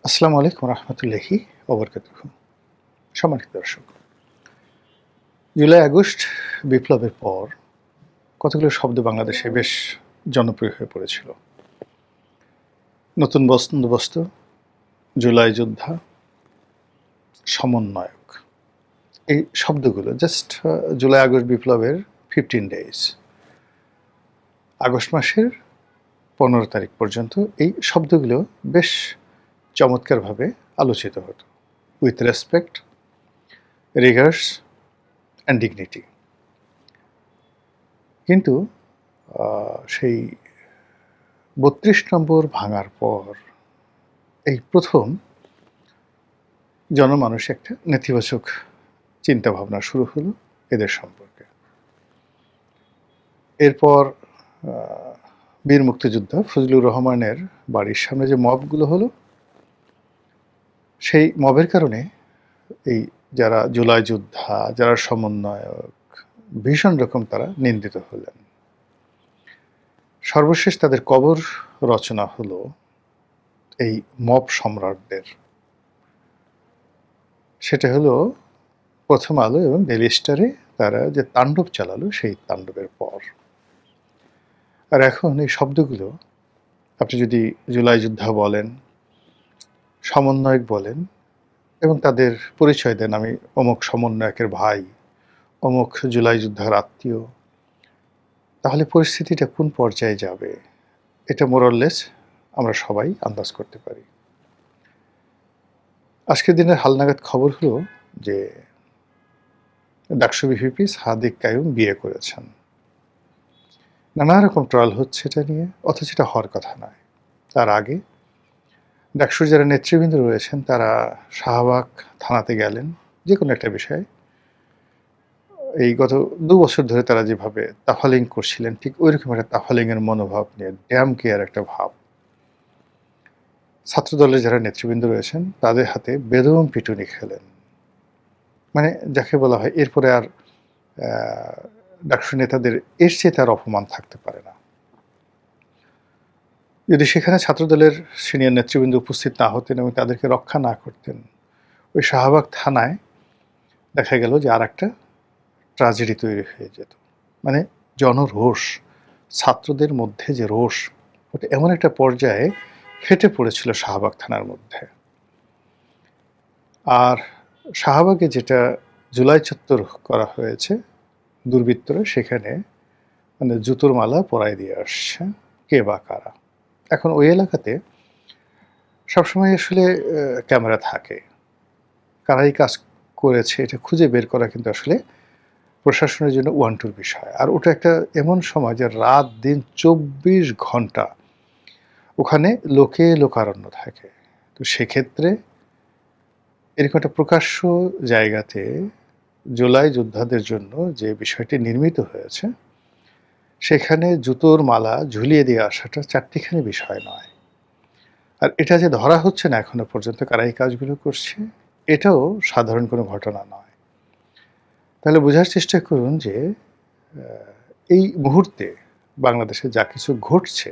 আসসালামু আলাইকুম রহমতুল্লাহি ওবরকাতুহু। সম্মানিত দর্শক, জুলাই আগস্ট বিপ্লবের পর কতগুলো শব্দ বাংলাদেশে বেশ জনপ্রিয় হয়ে পড়েছিল। নতুন বন্দোবস্ত, জুলাই যোদ্ধা, সমন্বয়ক, এই শব্দগুলো জাস্ট জুলাই আগস্ট বিপ্লবের 15 ডেজ, আগস্ট মাসের 15 তারিখ পর্যন্ত এই শব্দগুলো বেশ চমৎকারভাবে আলোচিত হতো, with respect, regards and dignity. কিন্তু সেই ৩২ নম্বর ভাঙার পর এই প্রথম জনমানসে একটা নেতিবাচক চিন্তাভাবনা শুরু হলো এদের সম্পর্কে। এরপর বীর মুক্তিযোদ্ধা ফজলুর রহমানের বাড়ির সামনে যে মবগুলো হলো, সেই মবের কারণে এই যারা জুলাই যোদ্ধা, যারা সমন্বয়ক, ভীষণ রকম তারা নিন্দিত হলেন। সর্বশেষ তাদের কবর রচনা হলো এই মব সম্রাটদের। সেটা হলো প্রথম আলো এবং ডেইলি স্টারে তারা যে তাণ্ডব চালালো সেই তাণ্ডবের পর। আর এখন এই শব্দগুলো আপনি যদি জুলাই যোদ্ধা বলেন, সমন্বয়ক বলেন এবং তাদের পরিচয় দেন, আমি অমুক সমন্বয়কের ভাই, অমুক জুলাই যোদ্ধার আত্মীয়, তাহলে পরিস্থিতিটা কোন পর্যায়ে যাবে এটা মোরলেস আমরা সবাই আন্দাজ করতে পারি। আজকের দিনের হালনাগাদ খবর হলো যে ডাকসু ভিপি সাদিক কায়ুম বিয়ে করেছেন। নানা রকম ট্রল হচ্ছে এটা নিয়ে, অথচ এটা হওয়ার কথা নয়। তার আগে ডাকসুর যারা নেতৃবৃন্দ রয়েছেন তারা শাহবাগ থানাতে গেলেন যে কোনো একটা বিষয়ে। এই গত ২ বছর ধরে তারা যেভাবে তাফালিং করছিলেন, ঠিক ওইরকম একটা তাফালিংয়ের মনোভাব নিয়ে ড্যাম কেয়ার একটা ভাব। ছাত্রদলের যারা নেতৃবৃন্দ রয়েছেন তাদের হাতে বেদম পিটুনি খেলেন। মানে যাকে বলা হয় এরপরে আর ডাকসু নেতাদের এর চেয়ে তার অপমান থাকতে পারে না। যদি সেখানে ছাত্রদলের সিনিয়র নেতৃবৃন্দ উপস্থিত না হতেন এবং তাদেরকে রক্ষা না করতেন, ওই শাহবাগ থানায় দেখা গেল যে আর একটা ট্র্যাজেডি তৈরি হয়ে যেত। মানে জনরোষ, ছাত্রদের মধ্যে যে রোষ, ওটা এমন একটা পর্যায়ে ফেটে পড়েছিল শাহবাগ থানার মধ্যে। আর শাহবাগে যেটা জুলাই চত্বর করা হয়েছে, দুর্বৃত্তরা সেখানে মানে জুতোর মালা পরায় দিয়ে আসছে কে বা কারা। এখন ওই এলাকাতে সবসময় আসলে ক্যামেরা থাকে, কারাই কাজ করেছে এটা খুঁজে বের করা কিন্তু আসলে প্রশাসনের জন্য ওয়ান্টুর বিষয়। আর ওটা একটা এমন সময় যে রাত দিন ২৪ ঘন্টা ওখানে লোকে লোকারণ্য থাকে। তো সেক্ষেত্রে এরকম একটা প্রকাশ্য জায়গাতে জুলাই যোদ্ধাদের জন্য যে বিষয়টি নির্মিত হয়েছে, সেখানে জুতোর মালা ঝুলিয়ে দিয়ে আসাটা চারটিখানি বিষয় নয়। আর এটা যে ধরা হচ্ছে না এখনো পর্যন্ত কারা এই কাজগুলো করছে, এটাও সাধারণ কোনো ঘটনা নয়। তাহলে বোঝার চেষ্টা করুন যে এই মুহূর্তে বাংলাদেশে যা কিছু ঘটছে,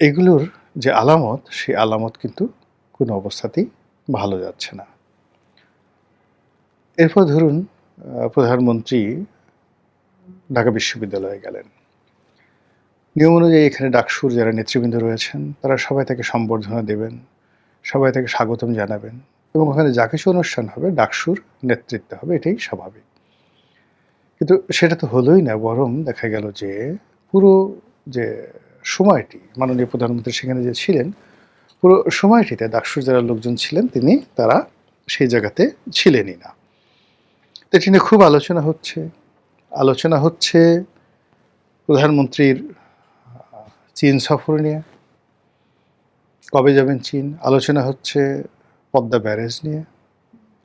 এগুলোর যে আলামত, সেই আলামত কিন্তু কোনো অবস্থাতেই ভালো যাচ্ছে না। এরপর ধরুন প্রধানমন্ত্রী ঢাকা বিশ্ববিদ্যালয়ে গেলেন। নিয়ম অনুযায়ী এখানে ডাকসুর যারা নেতৃবৃন্দ রয়েছেন তারা সবাই তাকে সম্বর্ধনা দেবেন, সবাই তাকে স্বাগতম জানাবেন এবং ওখানে যা কিছু অনুষ্ঠান হবে ডাকসুর নেতৃত্বে হবে, এটাই স্বাভাবিক। কিন্তু সেটা তো হলোই না, বরং দেখা গেল যে পুরো যে সময়টি মাননীয় প্রধানমন্ত্রী সেখানে যে ছিলেন, পুরো সময়টিতে ডাকসুর যারা লোকজন ছিলেন তারা সেই জায়গাতে ছিলেনই না। তো এটি নিয়ে খুব আলোচনা হচ্ছে প্রধানমন্ত্রীর চীন সফর নিয়ে, কবে যাবেন চীন। আলোচনা হচ্ছে পদ্মা ব্যারেজ নিয়ে,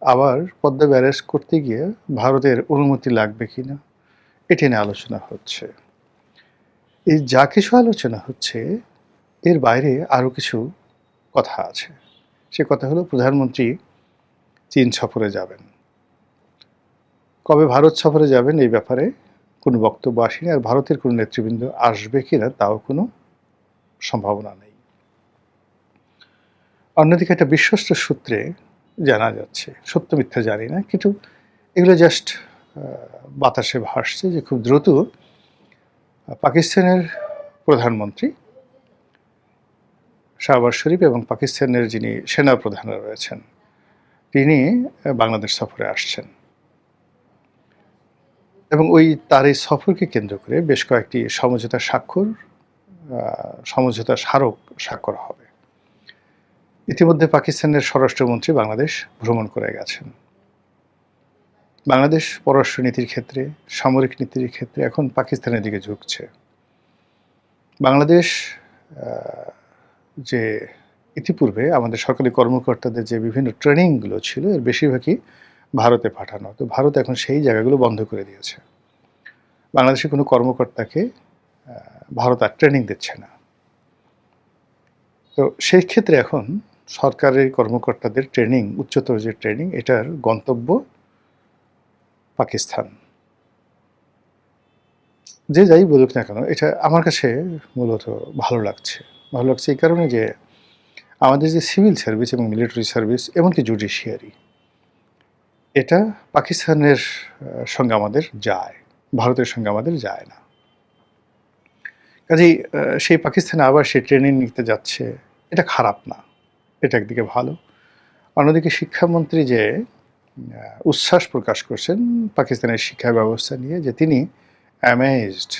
আবার পদ্মা ব্যারেজ করতে গিয়ে ভারতের অনুমতি লাগবে কিনা এটি নিয়ে আলোচনা হচ্ছে। এই যা কিছু আলোচনা হচ্ছে এর বাইরে আরও কিছু কথা আছে। সে কথা হলো প্রধানমন্ত্রী চীন সফরে যাবেন। কবে ভারত সফরে যাবেন এই ব্যাপারে কোনো বক্তব্য আসেনি, আর ভারতের কোনো নেতৃবৃন্দ আসবে কিনা তাও কোনো সম্ভাবনা নেই। অন্যদিকে একটা বিশ্বস্ত সূত্রে জানা যাচ্ছে, সত্য মিথ্যা জানি না, কিন্তু এগুলো জাস্ট বাতাসে ভাসছে যে খুব দ্রুত পাকিস্তানের প্রধানমন্ত্রী শাহবাজ শরীফ এবং পাকিস্তানের যিনি সেনা প্রধানরা রয়েছেন তিনি বাংলাদেশ সফরে আসছেন এবং তার এই সফরকে কেন্দ্র করে বেশ কয়েকটি সমঝোতা স্মারক স্বাক্ষর হবে। ইতিমধ্যে পাকিস্তানের স্বরাষ্ট্রমন্ত্রী বাংলাদেশ ভ্রমণ করে গেছেন। বাংলাদেশ পররাষ্ট্র নীতির ক্ষেত্রে, সামরিক নীতির ক্ষেত্রে এখন পাকিস্তানের দিকে ঝুঁকছে। বাংলাদেশ যে ইতিপূর্বে আমাদের সরকারি কর্মকর্তাদের যে বিভিন্ন ট্রেনিংগুলো ছিল এর বেশিরভাগই ভারতে পাঠানো, তো ভারত এখন সেই জায়গাগুলো বন্ধ করে দিয়েছে। বাংলাদেশের কোনো কর্মকর্তাকে ভারত আর ট্রেনিং দিচ্ছে না। তো সেই ক্ষেত্রে এখন সরকারের কর্মকর্তাদের ট্রেনিং, উচ্চতর যে ট্রেনিং, এটার গন্তব্য পাকিস্তান। যে যাই বলুক না কেন, এটা আমার কাছে মূলত ভালো লাগছে এই কারণে যে আমাদের যে সিভিল সার্ভিস এবং মিলিটারি সার্ভিস, এমনকি জুডিশিয়ারি, এটা পাকিস্তানের সঙ্গে আমাদের যায়, ভারতের সঙ্গে আমাদের যায় না। কাজেই সেই পাকিস্তানে আবার সে ট্রেনিং নিতে যাচ্ছে, এটা খারাপ না, এটা একদিকে ভালো। অন্যদিকে শিক্ষামন্ত্রী যে উচ্ছ্বাস প্রকাশ করছেন পাকিস্তানের শিক্ষা ব্যবস্থা নিয়ে, যে তিনি অ্যামেজড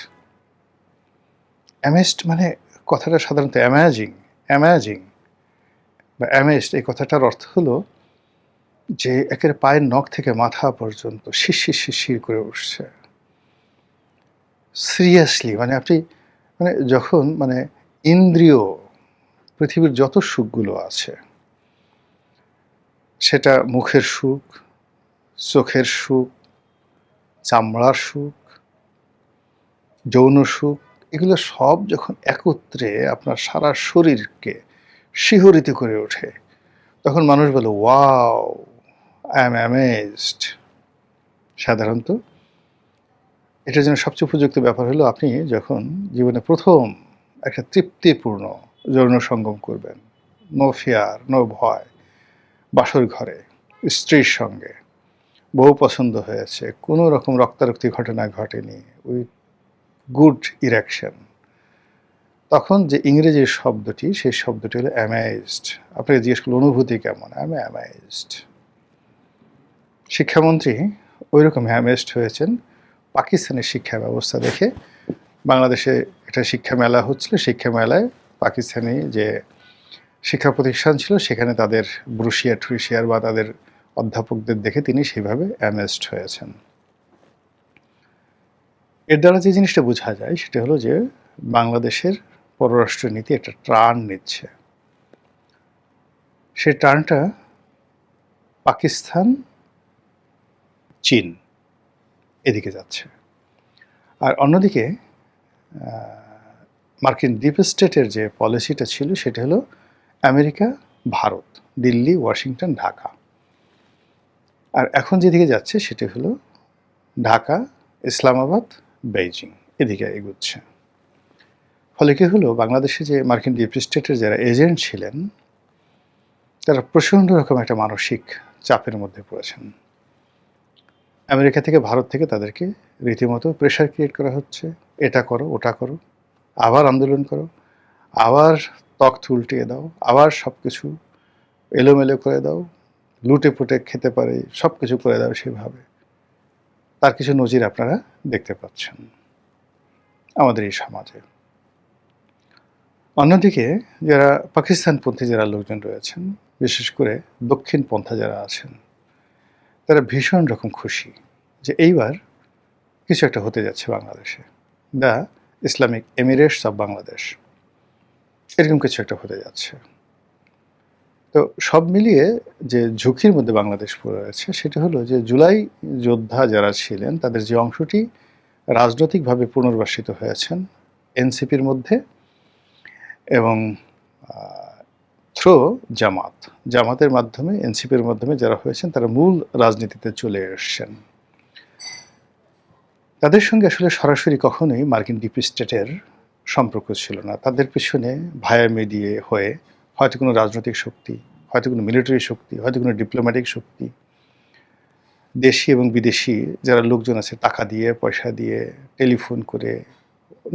মানে কথাটা সাধারণত অ্যামেজিং বা অ্যামেজড, এই কথাটার অর্থ হলো যে একের পায়ের নখ থেকে মাথা পর্যন্ত শিরশির করে উঠছে। সিরিয়াসলি, মানে আপনি যখন ইন্দ্রিয়, পৃথিবীর যত সুখগুলো আছে, সেটা মুখের সুখ, চোখের সুখ, চামড়ার সুখ, যৌন সুখ, এগুলো সব যখন একত্রে আপনার সারা শরীরকে শিহরিত করে ওঠে, তখন মানুষ বলে ওয়াও, আই অ্যাম অ্যামেজড। সাধারণত এটার জন্য সবচেয়ে উপযুক্ত ব্যাপার হলো আপনি যখন জীবনে প্রথম একটা তৃপ্তিপূর্ণ যৌন সঙ্গম করবেন, নো ফিয়ার, নো ভয়, বাসর ঘরে স্ত্রীর সঙ্গে, বউ পছন্দ হয়েছে, কোনো রকম রক্তারক্তি ঘটনা ঘটেনি, উইথ গুড ইরেকশন, তখন যে ইংরেজি শব্দটি, সেই শব্দটি হলো অ্যামেজড। আপনাকে জিজ্ঞেস করলো অনুভূতি কেমন, আই এম অ্যামেজড। শিক্ষামন্ত্রী ওই রকম অ্যামেজড হয়েছেন পাকিস্তানের শিক্ষা ব্যবস্থা দেখে। বাংলাদেশে একটা শিক্ষা মেলা হচ্ছিল, শিক্ষা মেলায় পাকিস্তানি যে শিক্ষা প্রতিষ্ঠান ছিল সেখানে তাদের ব্রুশিয়ার বা তাদের অধ্যাপকদের দেখে তিনি সেইভাবে অ্যামেজড হয়েছেন। এর দ্বারা যে জিনিসটা বোঝা যায় সেটা হলো যে বাংলাদেশের পররাষ্ট্র নীতি একটা টার্ন নিচ্ছে। সেই টার্নটা পাকিস্তান, চীন এদিকে যাচ্ছে। আর অন্যদিকে মার্কিন ডিপ স্টেটের যে পলিসিটা ছিল সেটা হলো আমেরিকা, ভারত, দিল্লি, ওয়াশিংটন, ঢাকা। আর এখন যেদিকে যাচ্ছে সেটা হলো ঢাকা, ইসলামাবাদ, বেইজিং, এদিকে এগুচ্ছে। ফলে কি হলো, বাংলাদেশে যে মার্কিন ডিপ স্টেটের যারা এজেন্ট ছিলেন তারা প্রচণ্ড রকম একটা মানসিক চাপের মধ্যে পড়েছেন। আমেরিকা থেকে, ভারত থেকে তাদেরকে রীতিমতো প্রেশার ক্রিয়েট করা হচ্ছে, এটা করো, ওটা করো, আবার আন্দোলন করো, আবার তখ্ত উল্টিয়ে দাও, আবার সব কিছু এলোমেলো করে দাও, লুটে পুটে খেতে পারে, সব কিছু করে দাও সেভাবে। তার কিছু নজির আপনারা দেখতে পাচ্ছেন আমাদের এই সমাজে। অন্যদিকে যারা পাকিস্তানপন্থী যারা লোকজন রয়েছেন, বিশেষ করে দক্ষিণপন্থা যারা আছেন, তারা ভীষণ রকম খুশি যে এইবার কিছু একটা হতে যাচ্ছে বাংলাদেশে, the Islamic Emirates of Bangladesh, এরকম কিছু একটা হতে যাচ্ছে। তো সব মিলিয়ে যে ঝুঁকির মধ্যে বাংলাদেশ পড়ে রয়েছে সেটা হলো যে জুলাই যোদ্ধা যারা ছিলেন তাদের যে অংশটি রাজনৈতিকভাবে পুনর্বাসিত হয়েছেন এনসিপির মধ্যে, এবং থ্রো জামাতের মাধ্যমে, এনসিপির মাধ্যমে যারা হয়েছেন তারা মূল রাজনীতিতে চলে এসছেন। তাদের সঙ্গে আসলে সরাসরি কখনোই মার্কিন ডিপ স্টেটের সম্পর্ক ছিল না। তাদের পিছনে ভায়া মিডিয়ে হয়ে হয়তো কোনো রাজনৈতিক শক্তি, হয়তো কোনো মিলিটারি শক্তি, হয়তো কোনো ডিপ্লোম্যাটিক শক্তি, দেশি এবং বিদেশি যারা লোকজন আছে টাকা দিয়ে, পয়সা দিয়ে, টেলিফোন করে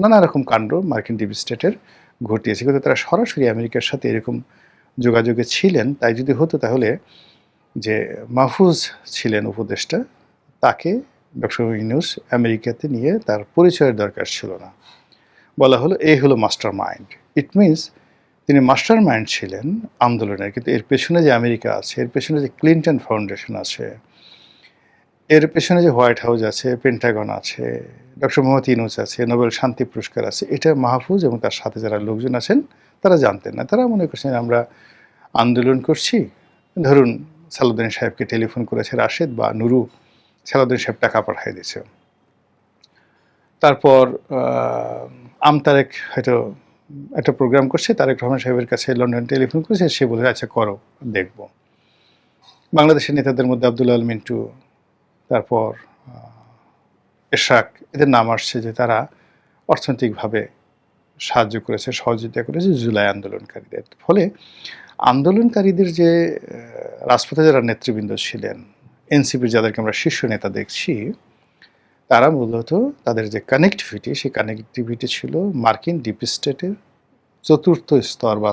নানা রকম কাণ্ড মার্কিন ডিপ স্টেটের ঘটিয়েছে। কিন্তু তারা সরাসরি আমেরিকার সাথে এরকম যোগাযোগে ছিলেন, তাই যদি হতো তাহলে যে মাহফুজ ছিলেন উপদেষ্টা, তাকে ডক্টর ইউনূস আমেরিকাতে নিয়ে তার পরিচয়ের দরকার ছিল না। বলা হলো এই হলো মাস্টার মাইন্ড। ইট মিনস তিনি মাস্টার মাইন্ড ছিলেন আন্দোলনের, কিন্তু এর পেছনে যে আমেরিকা আছে, এর পেছনে যে ক্লিনটন ফাউন্ডেশন আছে, এর পেছনে যে হোয়াইট হাউস আছে, পেন্টাগন আছে, ডক্টর মোহাম্মদ ইউনূস আছে, নোবেল শান্তি পুরস্কার আছে, এটা মাহফুজ এবং তার সাথে যারা লোকজন আছেন তারা জানতেন না। তারা মনে করছেন আমরা আন্দোলন করছি, ধরুন সালাউদ্দিন সাহেবকে টেলিফোন করেছে রাশেদ বা নুরু, সালাউদ্দিন সাহেব টাকা পাঠিয়ে দিয়েছে। তারপর আমতারেক হয়তো একটা প্রোগ্রাম করছে, তারেক রহমান সাহেবের কাছে লন্ডন টেলিফোন করেছে, সে বলে আচ্ছা করো, দেখব। বাংলাদেশের নেতাদের মধ্যে আব্দুল আল মিন্টু, তারপর এরশাক, এদের নাম আসছে যে তারা অর্থনৈতিকভাবে সাহায্য করেছে, সহযোগিতা করেছে জুলাই আন্দোলনকারীদের। ফলে আন্দোলনকারীদের যে রাজপথে যারা নেতৃবৃন্দ ছিলেন, এনসিপির যাদেরকে আমরা শীর্ষ নেতা দেখছি, তারা মূলত তাদের যে কানেক্টিভিটি, সেই কানেক্টিভিটি ছিল মার্কিন ডিপ স্টেটের চতুর্থ স্তর বা